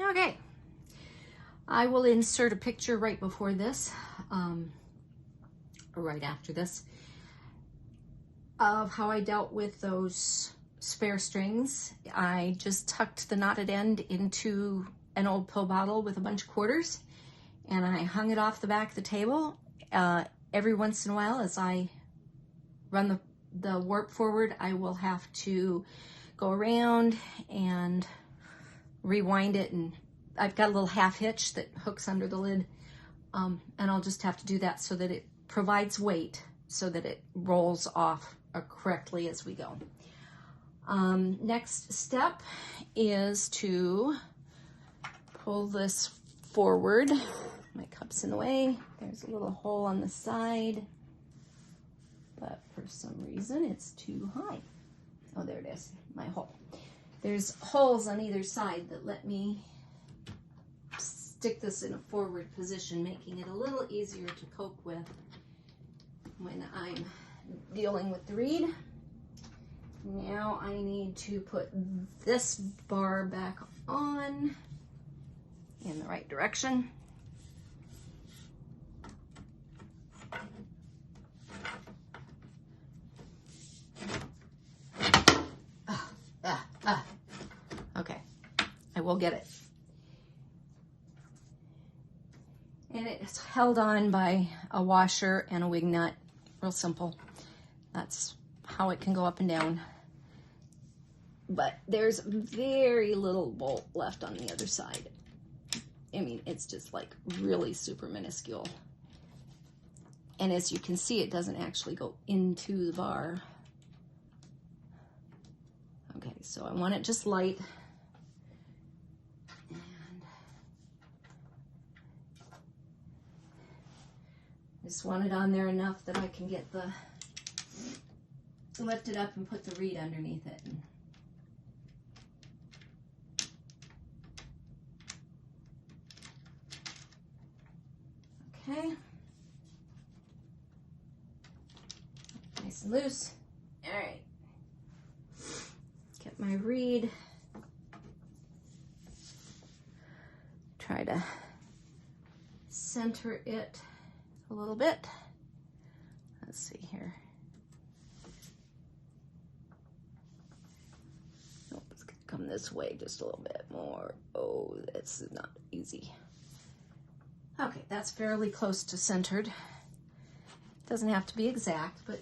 Okay, I will insert a picture right before this, or right after this, of how I dealt with those spare strings. I just tucked the knotted end into an old pill bottle with a bunch of quarters, and I hung it off the back of the table. Every once in a while, as I run the warp forward, I will have to go around and rewind it, and I've got a little half hitch that hooks under the lid, and I'll just have to do that so that it provides weight so that it rolls off correctly as we go. Next step is to pull this forward. My cup's in the way. There's a little hole on the side, but for some reason it's too high. Oh, there it is, my hole. There's holes on either side that let me stick this in a forward position, making it a little easier to cope with when I'm dealing with the reed. Now I need to put this bar back on in the right direction. Okay, I will get it. And it's held on by a washer and a wing nut. Real simple. That's how it can go up and down. But there's very little bolt left on the other side. I mean, it's just like really super minuscule. And as you can see, it doesn't actually go into the bar. Okay, so I want it just light. And just want it on there enough that I can get lift it up and put the reed underneath it. Okay. Nice and loose. All right. Get my reed. Try to center it a little bit. Let's see here. Nope, it's gonna come this way just a little bit more. Oh, this is not easy. Okay, that's fairly close to centered. Doesn't have to be exact, but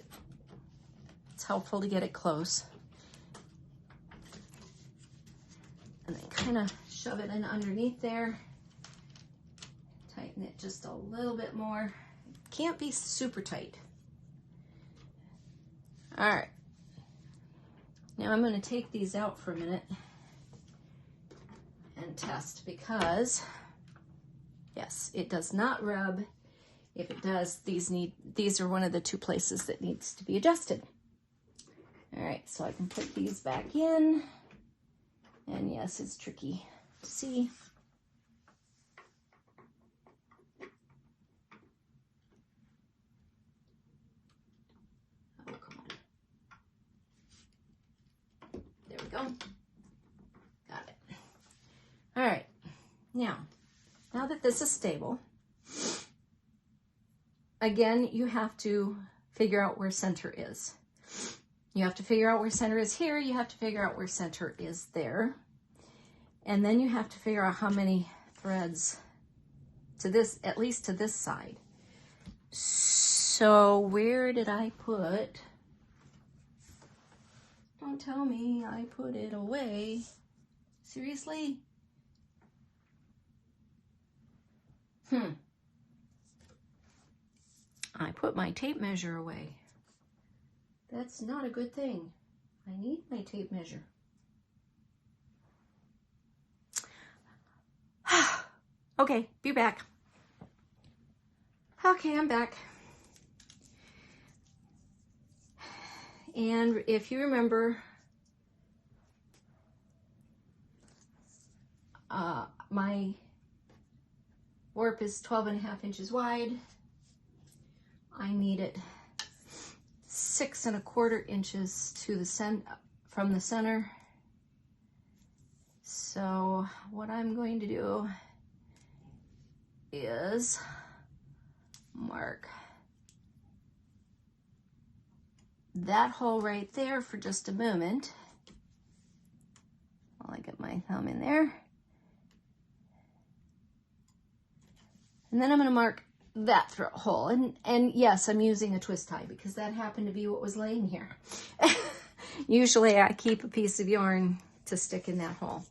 it's helpful to get it close. And then kind of shove it in underneath there. Tighten it just a little bit more. Can't be super tight. All right. Now I'm going to take these out for a minute and test, because yes, it does not rub. If it does, these are one of the two places that needs to be adjusted. All right, so I can put these back in. And yes, it's tricky to see. Oh, come on. There we go. Got it. All right. Now that this is stable, again, you have to figure out where center is. You have to figure out where center is here. You have to figure out where center is there. And then you have to figure out how many threads to this, at least to this side. So where did I put? Don't tell me I put it away. Seriously? I put my tape measure away. That's not a good thing. I need my tape measure. Okay, be back. Okay, I'm back. And if you remember, my warp is 12.5 inches wide. I need it 6 1/4 inches to the from the center. So what I'm going to do is mark that hole right there for just a moment while I get my thumb in there. And then I'm going to mark that throat hole. And yes, I'm using a twist tie because that happened to be what was laying here. Usually I keep a piece of yarn to stick in that hole.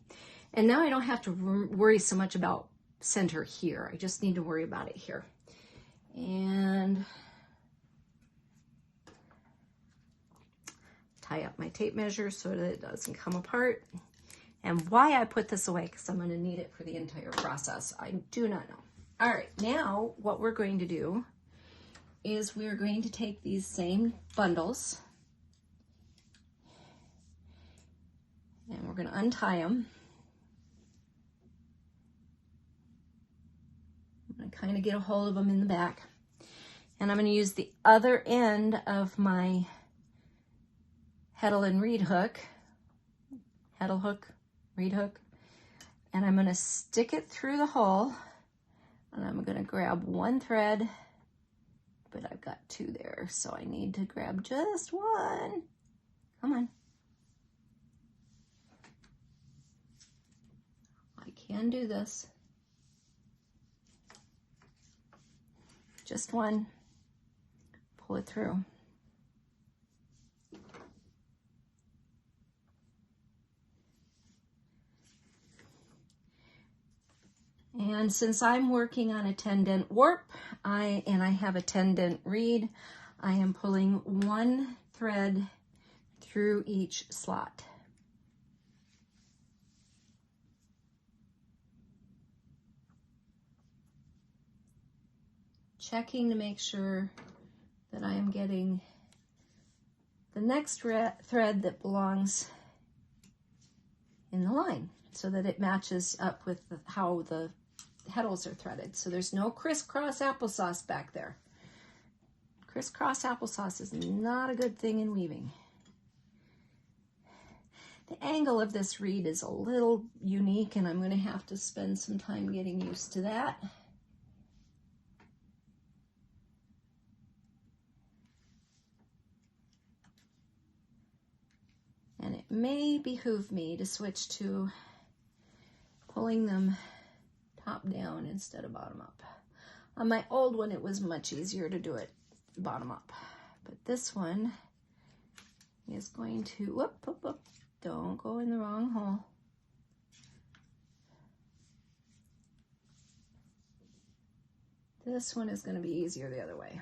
And now I don't have to worry so much about center here. I just need to worry about it here. And tie up my tape measure so that it doesn't come apart. And why I put this away, because I'm going to need it for the entire process, I do not know. All right, now what we're going to do is we're going to take these same bundles and we're going to untie them. I'm going to kind of get a hold of them in the back. And I'm going to use the other end of my heddle and reed hook, heddle hook, reed hook, and I'm going to stick it through the hole. And I'm going to grab one thread, but I've got two there, so I need to grab just one. Come on. I can do this. Just one. Pull it through. And since I'm working on a 10-dent warp, I have a 10-dent reed, I am pulling one thread through each slot. Checking to make sure that I am getting the next thread that belongs in the line so that it matches up with how the heddles are threaded. So there's no crisscross applesauce back there. Crisscross applesauce is not a good thing in weaving. The angle of this reed is a little unique and I'm going to have to spend some time getting used to that. And it may behoove me to switch to pulling them top down instead of bottom up. On my old one, it was much easier to do it bottom up. But this one is going to, whoop, whoop, whoop, don't go in the wrong hole. This one is going to be easier the other way.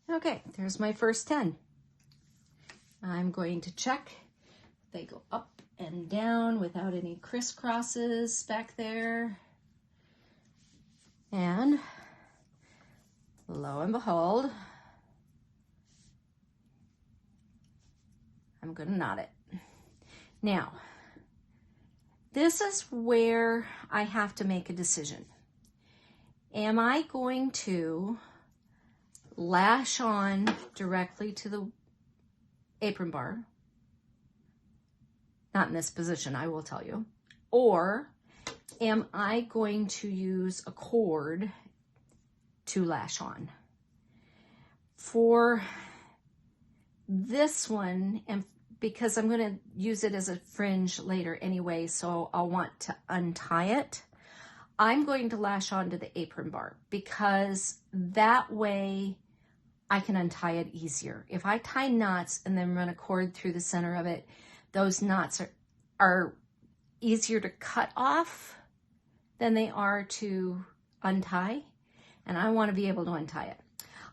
Okay, there's my first 10. I'm going to check. They go up and down without any crisscrosses back there. And lo and behold, I'm going to knot it. Now, this is where I have to make a decision. Am I going to lash on directly to the apron bar? Not in this position, I will tell you. Or am I going to use a cord to lash on? For this one, and because I'm going to use it as a fringe later anyway, so I'll want to untie it, I'm going to lash onto the apron bar because that way I can untie it easier. If I tie knots and then run a cord through the center of it, those knots are easier to cut off than they are to untie, and I want to be able to untie it.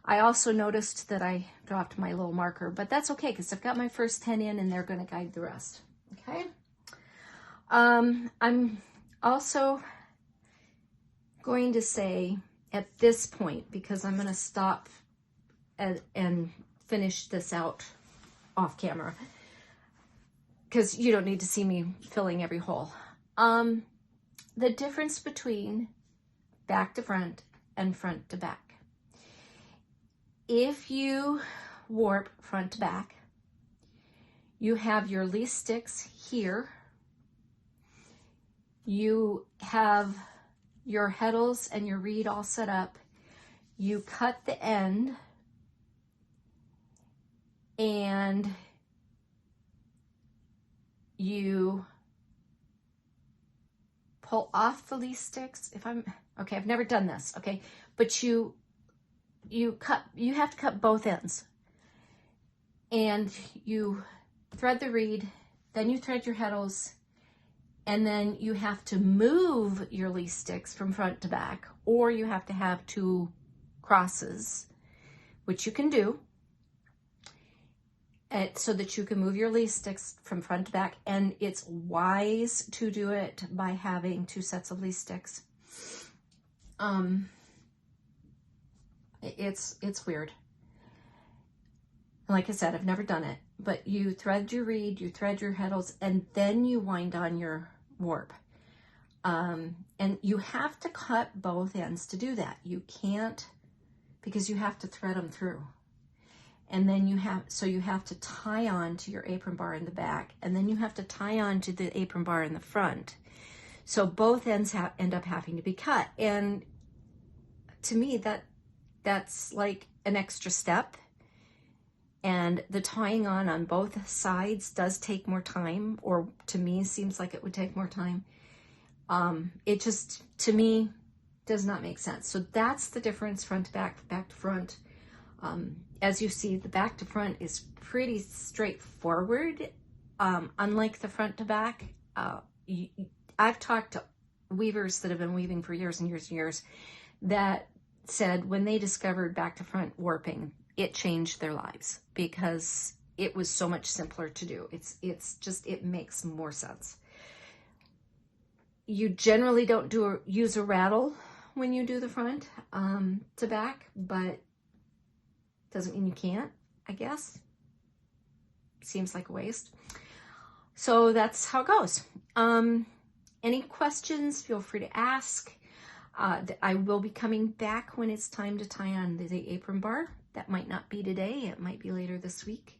I also noticed that I dropped my little marker, but that's okay because I've got my first 10 in and they're going to guide the rest. Okay. I'm also going to say at this point, because I'm going to stop and finish this out off camera, because you don't need to see me filling every hole. The difference between back to front and front to back. If you warp front to back, you have your least sticks here. You have your heddles and your reed all set up. You cut the end and you pull off the least sticks. Okay, I've never done this, okay, but you have to cut both ends, and you thread the reed, then you thread your heddles, and then you have to move your least sticks from front to back, or you have to have 2 crosses, which you can do, so that you can move your least sticks from front to back. And it's wise to do it by having 2 sets of least sticks. It's weird. Like I said, I've never done it, but you thread your reed, you thread your heddles, and then you wind on your warp. And you have to cut both ends to do that. You can't, because you have to thread them through. And then you have to tie on to your apron bar in the back, and then you have to tie on to the apron bar in the front. So both ends end up having to be cut. And to me, that's like an extra step. And the tying on both sides does take more time, or to me seems like it would take more time. It just, to me, does not make sense. So that's the difference, front to back, back to front. As you see, the back to front is pretty straightforward. Unlike the front to back, I've talked to weavers that have been weaving for years and years and years that said when they discovered back to front warping, it changed their lives because it was so much simpler to do. It makes more sense. You generally don't use a rattle when you do the front to back, but doesn't mean you can't, I guess. Seems like a waste. So that's how it goes. Any questions, feel free to ask. I will be coming back when it's time to tie on the apron bar. That might not be today. It might be later this week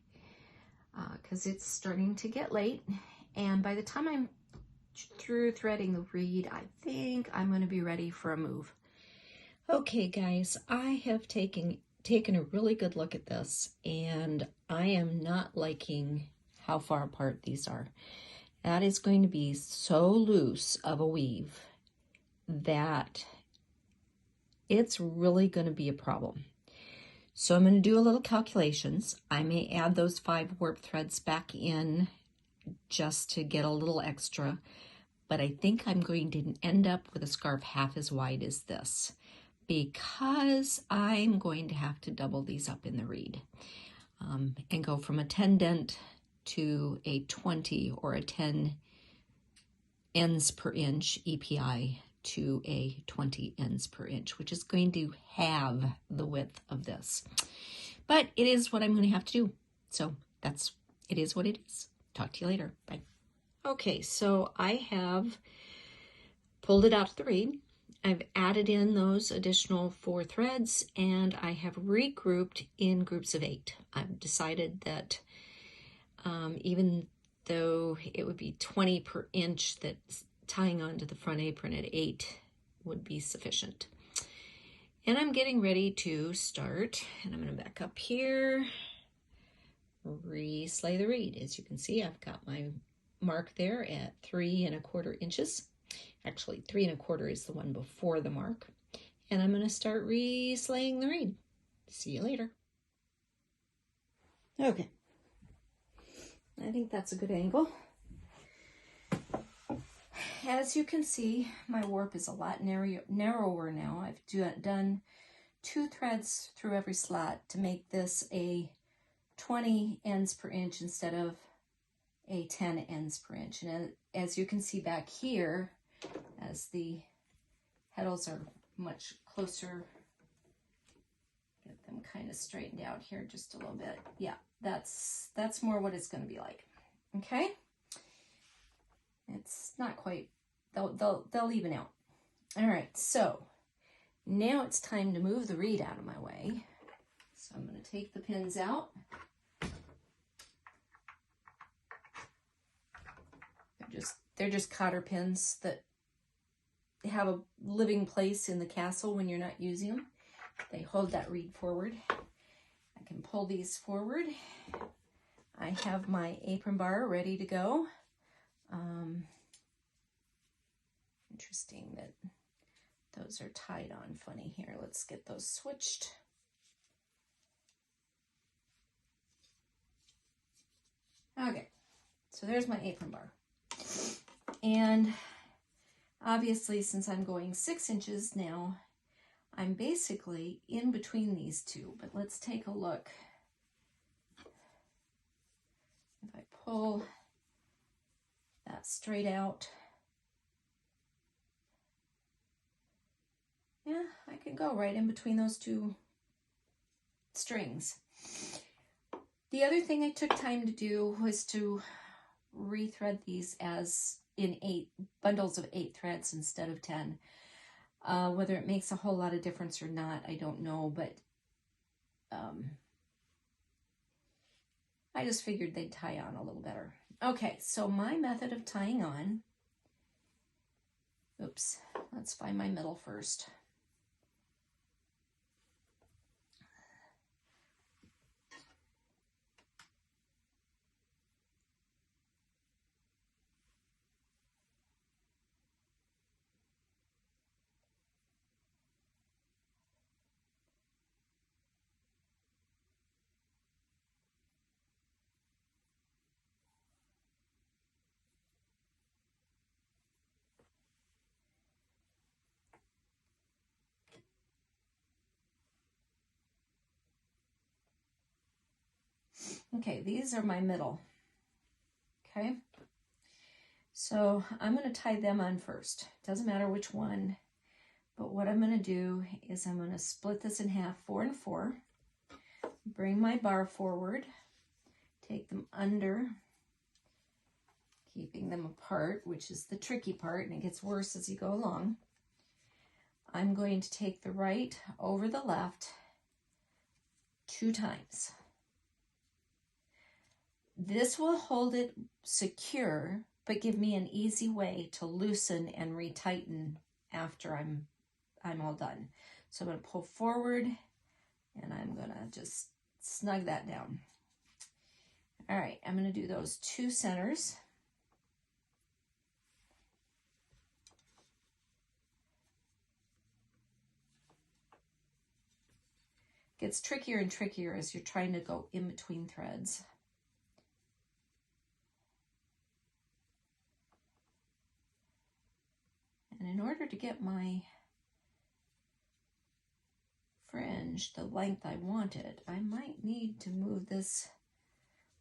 because it's starting to get late. And by the time I'm through threading the reed, I think I'm going to be ready for a move. Okay, guys, I have taken a really good look at this, and I am not liking how far apart these are. That is going to be so loose of a weave that it's really going to be a problem. So I'm going to do a little calculations. I may add those 5 warp threads back in just to get a little extra, but I think I'm going to end up with a scarf half as wide as this, because I'm going to have to double these up in the reed and go from a 10 dent to a 20 or a 10 ends per inch EPI to a 20 ends per inch, which is going to have the width of this. But it is what I'm going to have to do. So it is what it is. Talk to you later. Bye. Okay, so I have pulled it out of the reed. I've added in those additional 4 threads, and I have regrouped in groups of 8. I've decided that even though it would be 20 per inch, that tying onto the front apron at 8 would be sufficient. And I'm getting ready to start, and I'm going to back up here, re-sley the reed. As you can see, I've got my mark there at 3 1/4 inches. Actually, 3 1/4 is the one before the mark. And I'm going to start re-slaying the reed. See you later. Okay. I think that's a good angle. as you can see, my warp is a lot narrower now. I've done 2 threads through every slot to make this a 20 ends per inch instead of a 10 ends per inch. And as you can see back here, as the petals are much closer, get them kind of straightened out here just a little bit. Yeah, that's more what it's going to be like. Okay, it's not quite, they'll even out. All right, so now it's time to move the reed out of my way. So I'm going to take the pins out. They're just cotter pins that have a living place in the castle when you're not using them. They hold that reed forward. I can pull these forward. I have my apron bar ready to go. Interesting that those are tied on funny here. Let's get those switched. Okay, so there's my apron bar. And obviously, since I'm going 6 inches now, I'm basically in between these two. But let's take a look. If I pull that straight out, yeah, I can go right in between those 2 strings. The other thing I took time to do was to rethread these as in 8 bundles of 8 threads instead of 10. Whether it makes a whole lot of difference or not, I don't know, but I just figured they'd tie on a little better. Okay, so my method of tying on, oops, let's find my middle first. Okay, these are my middle. Okay, so I'm going to tie them on first. Doesn't matter which one, but what I'm going to do is I'm going to split this in half, 4 and 4. Bring my bar forward, take them under, keeping them apart, which is the tricky part, and it gets worse as you go along. I'm going to take the right over the left 2 times. This will hold it secure, but give me an easy way to loosen and retighten after I'm all done. So I'm going to pull forward, and I'm going to just snug that down. All right, I'm going to do those 2 centers. It gets trickier and trickier as you're trying to go in between threads. And in order to get my fringe the length I wanted, I might need to move this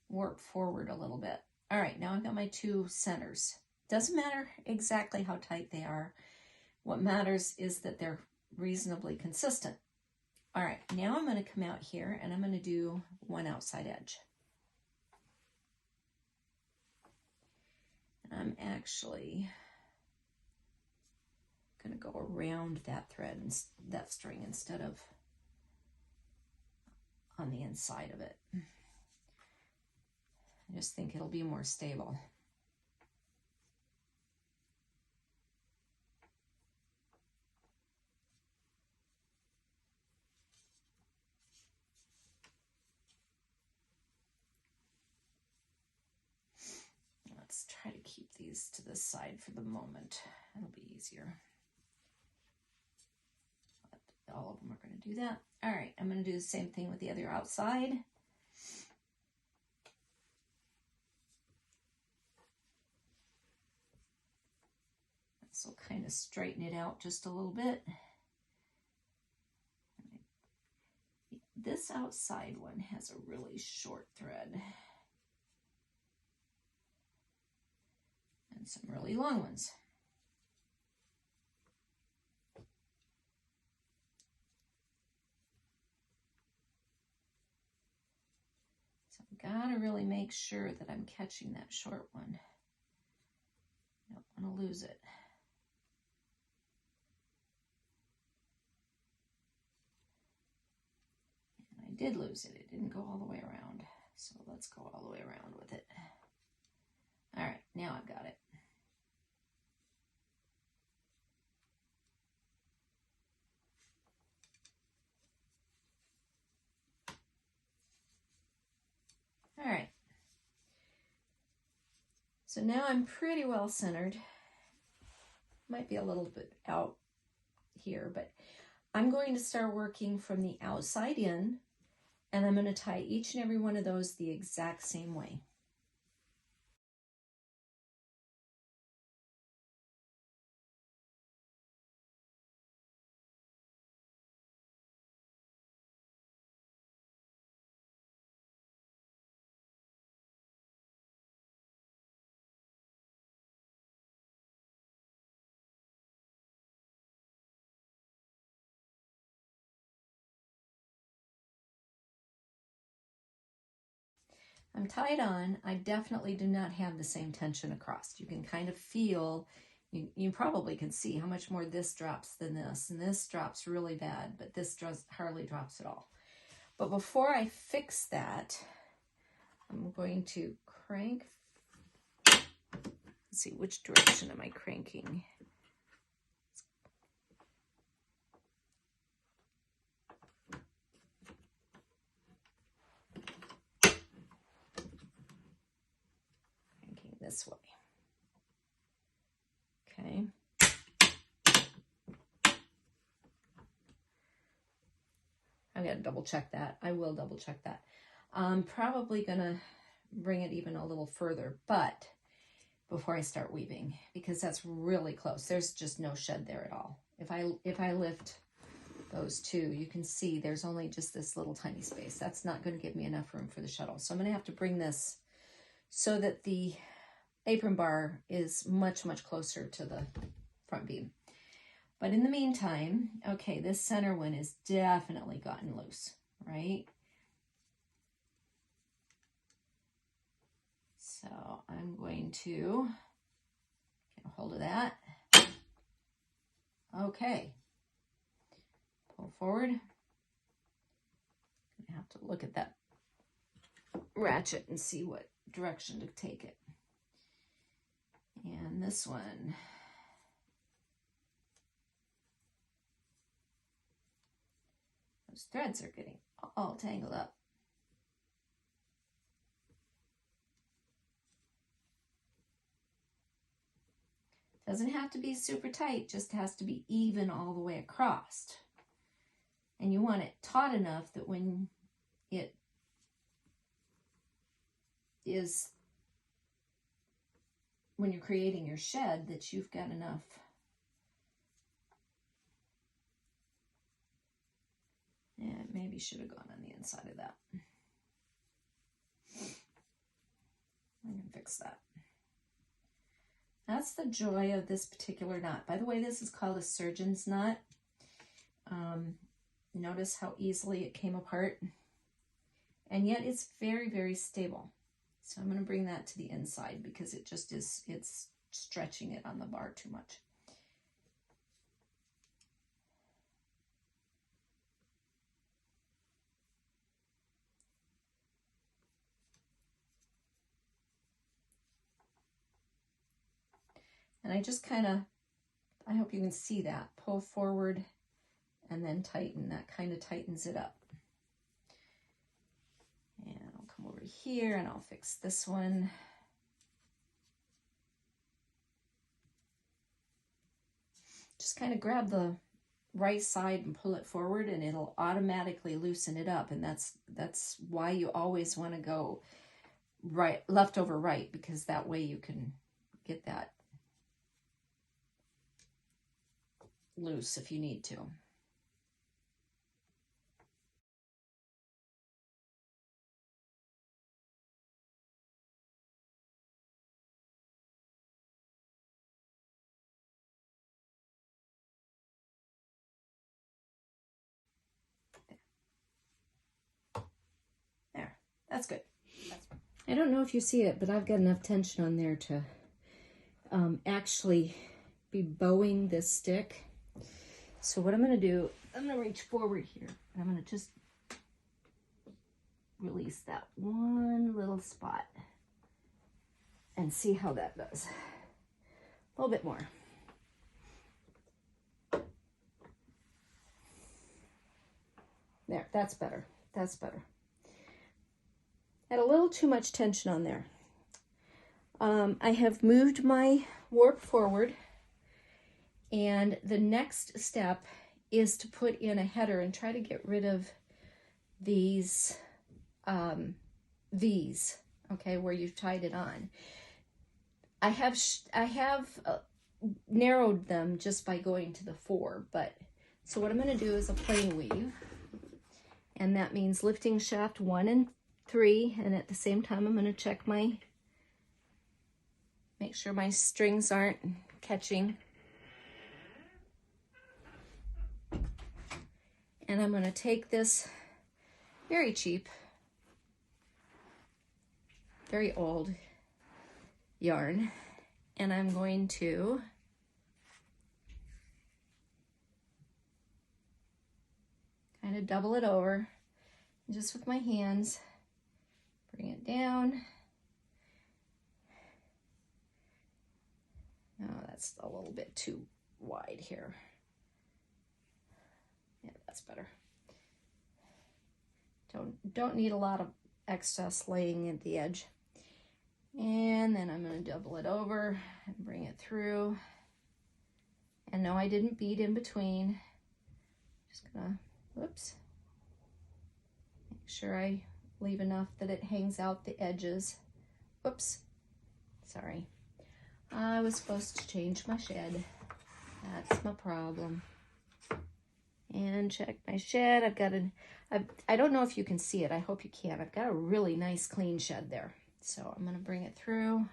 warp forward a little bit. All right, now I've got my 2 centers. Doesn't matter exactly how tight they are. What matters is that they're reasonably consistent. All right, now I'm going to come out here and I'm going to do 1 outside edge. I'm actually going to go around that thread and that string instead of on the inside of it. I just think it'll be more stable. Let's try to keep these to the side for the moment. It'll be easier. All of them are going to do that. All right, I'm going to do the same thing with the other outside. This will kind of straighten it out just a little bit. This outside one has a really short thread and some really long ones. So I've got to really make sure that I'm catching that short one. I don't want to lose it. I did lose it. It didn't go all the way around. So let's go all the way around with it. All right, now I've got it. All right. So now I'm pretty well centered. Might be a little bit out here, but I'm going to start working from the outside in, and I'm going to tie each and every one of those the exact same way. I'm tied on. I definitely do not have the same tension across. You can kind of feel, you probably can see how much more this drops than this, and this drops really bad, but this hardly drops at all. But before I fix that, I'm going to crank. Let's see, which direction am I cranking? This way. Okay. I've got to double check that. I will double check that. I'm probably going to bring it even a little further, but before I start weaving, because that's really close. There's just no shed there at all. If I lift those two, you can see there's only just this little tiny space. That's not going to give me enough room for the shuttle. So I'm going to have to bring this so that the apron bar is much, much closer to the front beam. But in the meantime, okay, this center one is definitely gotten loose, right? So I'm going to get a hold of that. Okay. Pull forward. I'm gonna have to look at that ratchet and see what direction to take it. And this one, those threads are getting all tangled up. Doesn't have to be super tight, just has to be even all the way across. And you want it taut enough that when it is, when you're creating your shed, that you've got enough and maybe should have gone on the inside of that. I can fix that. That's the joy of this particular knot. By the way, this is called a surgeon's knot. Notice how easily it came apart, and yet it's very, very stable. So I'm going to bring that to the inside because it just is, it's stretching it on the bar too much. And I just kind of, I hope you can see that, pull forward and then tighten. That kind of tightens it up. And I'll come over here and I'll fix this one. Just kind of grab the right side and pull it forward and it'll automatically loosen it up. And that's why you always want to go right, left over right, because that way you can get that loose if you need to. There, that's good. I don't know if you see it, but I've got enough tension on there to actually be bowing this stick. So what I'm going to do, I'm going to reach forward here. And I'm going to just release that one little spot and see how that does. A little bit more. There, that's better. That's better. Had a little too much tension on there. I have moved my warp forward, and the next step is to put in a header and try to get rid of these V's, okay, where you've tied it on. I have narrowed them just by going to the 4, but so what I'm going to do is a plain weave, and that means lifting shaft 1 and 3, and at the same time I'm going to check make sure my strings aren't catching. And I'm going to take this very cheap, very old yarn, and I'm going to kind of double it over, just with my hands, bring it down. Oh, that's a little bit too wide here. Yeah, that's better. Don't need a lot of excess laying at the edge. And then I'm going to double it over and bring it through. And no, I didn't bead in between. Just gonna, whoops. Make sure I leave enough that it hangs out the edges. Whoops, sorry. I was supposed to change my shed. That's my problem. And check my shed. I've got I don't know if you can see it. I hope you can. I've got a really nice clean shed there. So I'm going to bring it through.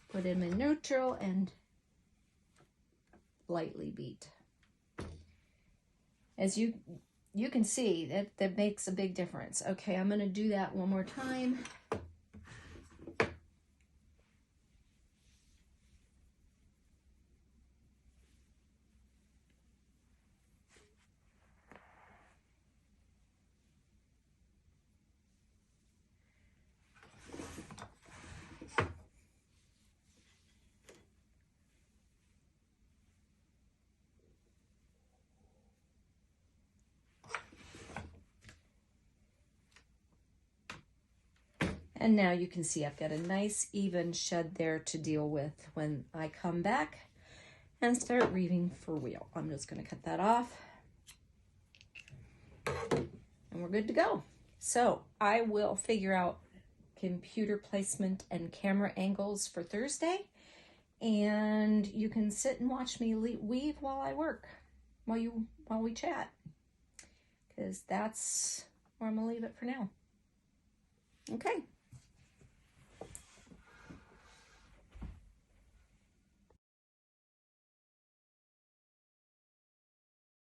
Put in my neutral and lightly beat. As you can see, that makes a big difference. Okay, I'm going to do that one more time. And now you can see I've got a nice even shed there to deal with when I come back and start reeving for wheel. I'm just going to cut that off and we're good to go. So I will figure out computer placement and camera angles for Thursday, and you can sit and watch me weave while I work, while we chat, because that's where I'm going to leave it for now. Okay.